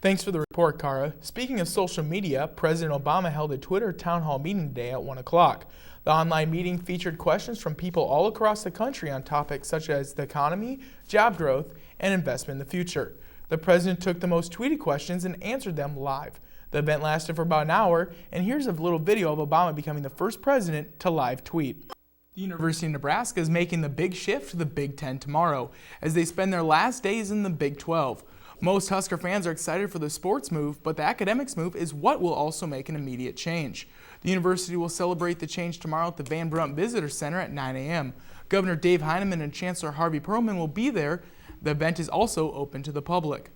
Thanks for the report, Kara. Speaking of social media, President Obama held a Twitter town hall meeting today at 1 o'clock. The online meeting featured questions from people all across the country on topics such as the economy, job growth, and investment in the future. The president took the most tweeted questions and answered them live. The event lasted for about an hour, and here's a little video of Obama becoming the first president to live tweet. The University of Nebraska is making the big shift to the Big Ten tomorrow as they spend their last days in the Big 12. Most Husker fans are excited for the sports move, but the academics move is what will also make an immediate change. The university will celebrate the change tomorrow at the Van Brunt Visitor Center at 9 a.m. Governor Dave Heineman and Chancellor Harvey Perlman will be there. The event is also open to the public.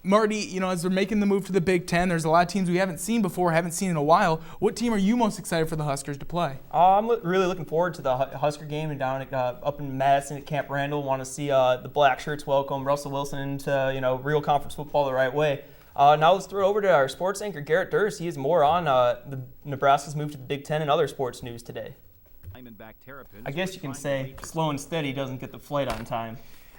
Marty, as they're making the move to the Big Ten, there's a lot of teams we haven't seen before, haven't seen in a while. What team are you most excited for the Huskers to play? I'm really looking forward to the Husker game and down up in Madison at Camp Randall. Want to see the Black Shirts welcome Russell Wilson into real conference football the right way. Now let's throw it over to our sports anchor Garrett Durst. He has more on the Nebraska's move to the Big Ten and other sports news today. I guess you can say slow and steady doesn't get the flight on time.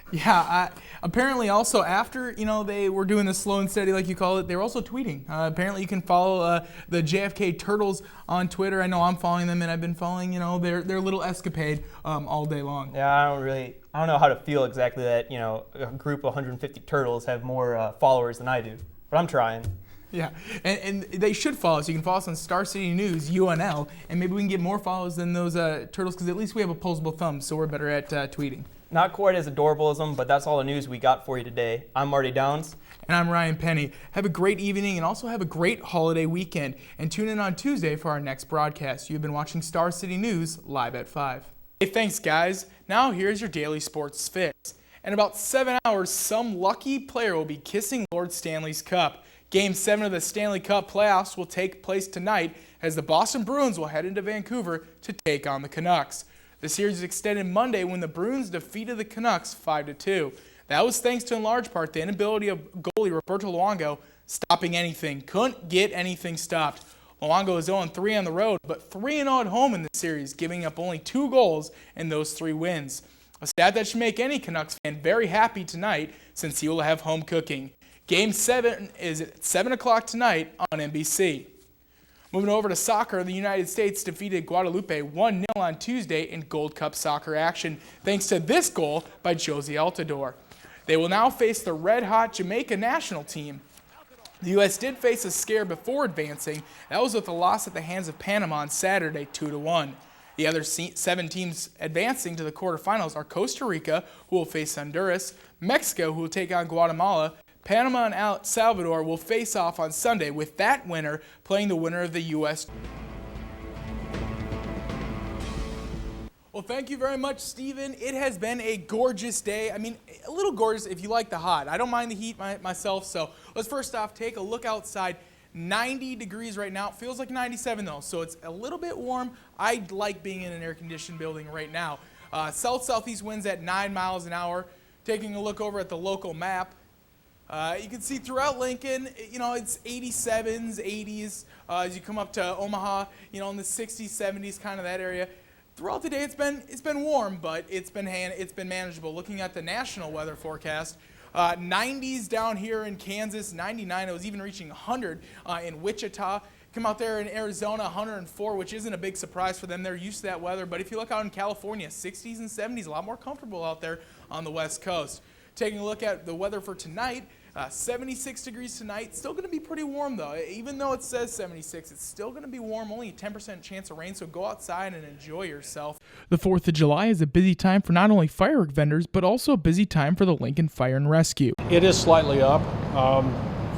Yeah, apparently also after, they were doing the slow and steady like you call it, they were also tweeting. Apparently you can follow the JFK Turtles on Twitter. I know I'm following them, and I've been following, their little escapade all day long. Yeah, I don't know how to feel exactly that, a group of 150 turtles have more followers than I do, but I'm trying. Yeah, and they should follow us. You can follow us on Star City News, UNL, and maybe we can get more follows than those turtles, because at least we have opposable thumbs, so we're better at tweeting. Not quite as adorable as them, but that's all the news we got for you today. I'm Marty Downs. And I'm Ryan Penny. Have a great evening and also have a great holiday weekend. And tune in on Tuesday for our next broadcast. You've been watching Star City News live at 5. Hey, thanks, guys. Now here's your daily sports fix. In about 7 hours, some lucky player will be kissing Lord Stanley's Cup. Game 7 of the Stanley Cup playoffs will take place tonight as the Boston Bruins will head into Vancouver to take on the Canucks. The series extended Monday when the Bruins defeated the Canucks 5-2. That was thanks to, in large part, the inability of goalie Roberto Luongo stopping anything. Couldn't get anything stopped. Luongo is 0-3 on the road, but 3-0 at home in the series, giving up only 2 goals in those 3 wins. A stat that should make any Canucks fan very happy tonight, since he will have home cooking. Game 7 is at 7 o'clock tonight on NBC. Moving over to soccer, the United States defeated Guadalupe 1-0 on Tuesday in Gold Cup soccer action, thanks to this goal by Josie Altidore. They will now face the red-hot Jamaica national team. The U.S. did face a scare before advancing. That was with a loss at the hands of Panama on Saturday, 2-1. The other 7 teams advancing to the quarterfinals are Costa Rica, who will face Honduras, Mexico, who will take on Guatemala, Panama and El Salvador will face off on Sunday, with that winner playing the winner of the U.S. Well, thank you very much, Steven. It has been a gorgeous day. I mean, a little gorgeous if you like the hot. I don't mind the heat myself, so let's first off take a look outside. 90 degrees right now. It feels like 97 though, so it's a little bit warm. I like being in an air-conditioned building right now. South-southeast winds at 9 miles an hour. Taking a look over at the local map, you can see throughout Lincoln, it's 87s, 80s. As you come up to Omaha, in the 60s, 70s, kind of that area. Throughout the day, it's been warm, but it's been manageable. Looking at the national weather forecast, 90s down here in Kansas, 99. It was even reaching 100 in Wichita. Come out there in Arizona, 104, which isn't a big surprise for them. They're used to that weather. But if you look out in California, 60s and 70s, a lot more comfortable out there on the West Coast. Taking a look at the weather for tonight, 76 degrees tonight. Still going to be pretty warm, though. Even though it says 76, it's still going to be warm. Only a 10% chance of rain, so go outside and enjoy yourself. The 4th of July is a busy time for not only firework vendors, but also a busy time for the Lincoln Fire and Rescue. It is slightly up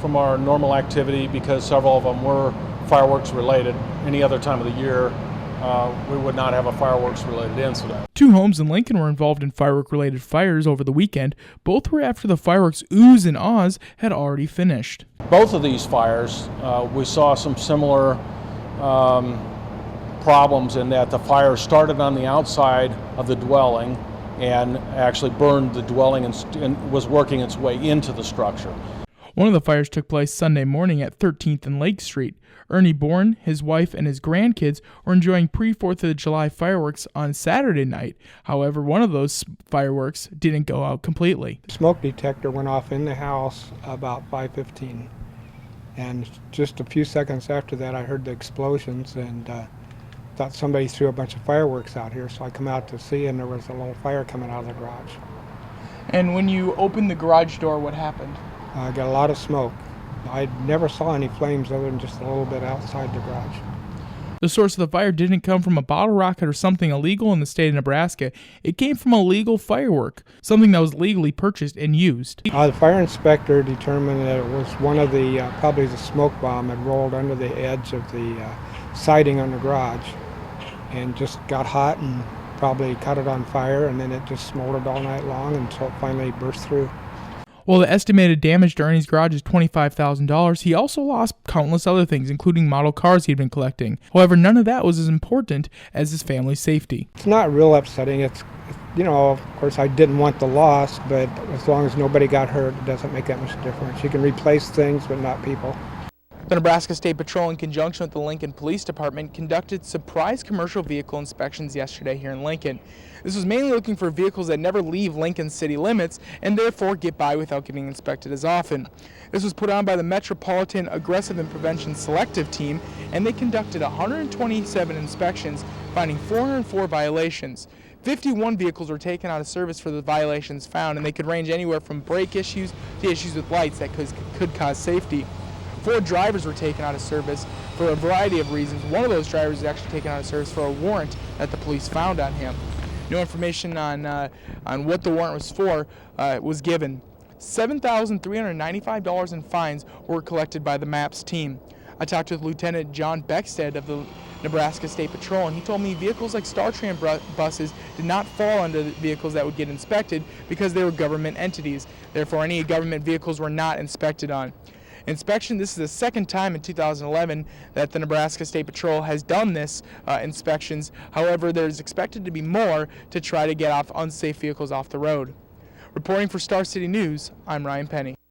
from our normal activity because several of them were fireworks related. Any other time of the year, we would not have a fireworks-related incident. 2 homes in Lincoln were involved in firework-related fires over the weekend. Both were after the fireworks oohs and ahs had already finished. Both of these fires, we saw some similar problems in that the fire started on the outside of the dwelling and actually burned the dwelling and was working its way into the structure. One of the fires took place Sunday morning at 13th and Lake Street. Ernie Bourne, his wife, and his grandkids were enjoying pre-4th of July fireworks on Saturday night. However, one of those fireworks didn't go out completely. Smoke detector went off in the house about 5:15, and just a few seconds after that I heard the explosions and thought somebody threw a bunch of fireworks out here, so I come out to see, and there was a little fire coming out of the garage. And when you opened the garage door, what happened? I got a lot of smoke. I never saw any flames other than just a little bit outside the garage. The source of the fire didn't come from a bottle rocket or something illegal in the state of Nebraska. It came from a legal firework, something that was legally purchased and used. The fire inspector determined that it was one of the, probably the smoke bomb had rolled under the edge of the siding on the garage and just got hot and probably caught it on fire, and then it just smoldered all night long until it finally burst through. While the estimated damage to Ernie's garage is $25,000, he also lost countless other things, including model cars he'd been collecting. However, none of that was as important as his family's safety. It's not real upsetting. It's, you know, of course I didn't want the loss, but as long as nobody got hurt, it doesn't make that much difference. You can replace things, but not people. The Nebraska State Patrol, in conjunction with the Lincoln Police Department, conducted surprise commercial vehicle inspections yesterday here in Lincoln. This was mainly looking for vehicles that never leave Lincoln city limits and therefore get by without getting inspected as often. This was put on by the Metropolitan Aggressive and Prevention Selective Team, and they conducted 127 inspections, finding 404 violations. 51 vehicles were taken out of service for the violations found, and they could range anywhere from brake issues to issues with lights that could cause safety. 4 drivers were taken out of service for a variety of reasons. One of those drivers was actually taken out of service for a warrant that the police found on him. No information on what the warrant was for was given. $7,395 in fines were collected by the MAPS team. I talked with Lieutenant John Beckstead of the Nebraska State Patrol, and he told me vehicles like StarTran buses did not fall under the vehicles that would get inspected because they were government entities. Therefore, any government vehicles were not inspected on. Inspection. This is the second time in 2011 that the Nebraska State Patrol has done this inspections. However, there's expected to be more to try to get unsafe vehicles off the road. Reporting for Star City News, I'm Ryan Penny.